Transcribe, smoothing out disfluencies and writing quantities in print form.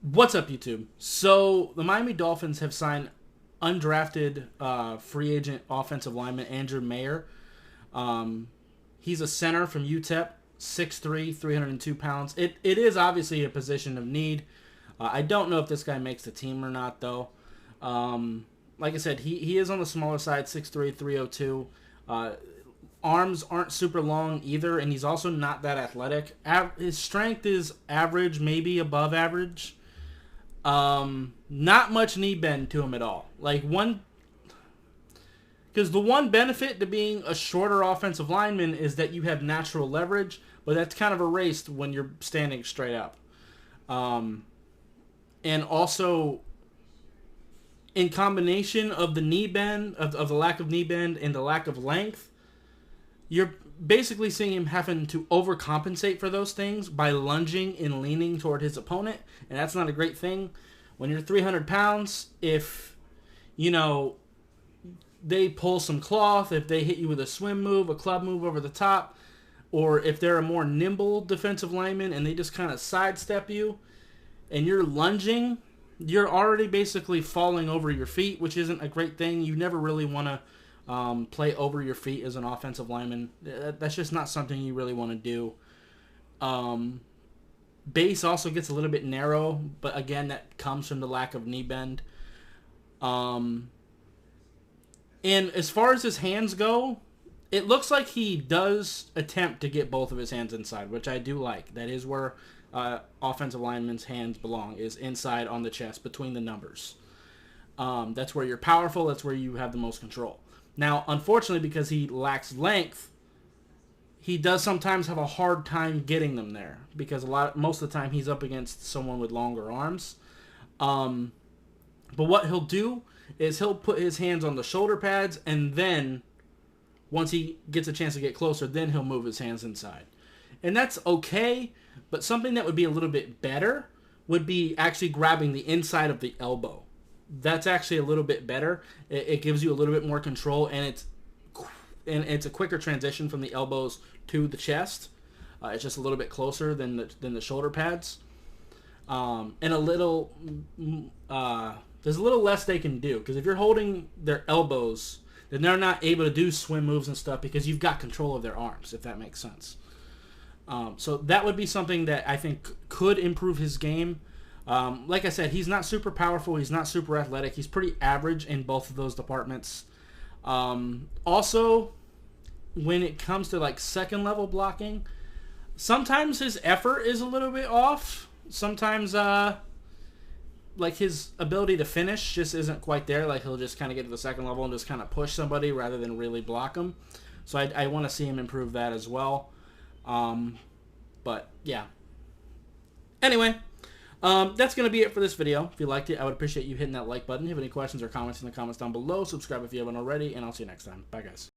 What's up, YouTube? So, the Miami Dolphins have signed undrafted free agent offensive lineman Andrew Meyer. He's a center from UTEP, 6'3", 302 pounds. It is obviously a position of need. I don't know if this guy makes the team or not, though. Like I said, he is on the smaller side, 6'3", 302. Arms aren't super long either, and he's also not that athletic. His strength is average, maybe above average. Not much knee bend to him at all. Because the one benefit to being a shorter offensive lineman is that you have natural leverage, but that's kind of erased when you're standing straight up. And also, in combination of the knee bend, of the lack of knee bend and the lack of length, you're basically seeing him having to overcompensate for those things by lunging and leaning toward his opponent, and that's not a great thing. When you're 300 pounds, if, they pull some cloth, if they hit you with a swim move, a club move over the top, or if they're a more nimble defensive lineman and they just kind of sidestep you, and you're lunging, you're already basically falling over your feet, which isn't a great thing. You never really want to play over your feet as an offensive lineman. That's just not something you really want to do. Base also gets a little bit narrow, but again, that comes from the lack of knee bend. And as far as his hands go, it looks like he does attempt to get both of his hands inside, which I do like. That is where offensive linemen's hands belong, is inside on the chest between the numbers. That's where you're powerful. That's where you have the most control. Now, unfortunately, because he lacks length, he does sometimes have a hard time getting them there because most of the time he's up against someone with longer arms. But what he'll do is he'll put his hands on the shoulder pads, and then once he gets a chance to get closer, then he'll move his hands inside. And that's okay, but something that would be a little bit better would be actually grabbing the inside of the elbow. That's actually a little bit better. It gives you a little bit more control, and it's a quicker transition from the elbows to the chest. It's just a little bit closer than the shoulder pads, and there's a little less they can do, because if you're holding their elbows, then they're not able to do swim moves and stuff because you've got control of their arms, if that makes sense. So that would be something that I think could improve his game. Like I said, he's not super powerful. He's not super athletic. He's pretty average in both of those departments. Also, when it comes to second level blocking, sometimes his effort is a little bit off. Sometimes his ability to finish just isn't quite there. He'll just kind of get to the second level and just kind of push somebody rather than really block them. So I want to see him improve that as well. But yeah. Anyway, that's going to be it for this video. If you liked it, I would appreciate you hitting that like button. If you have any questions or comments in the comments down below, subscribe if you haven't already, and I'll see you next time. Bye, guys.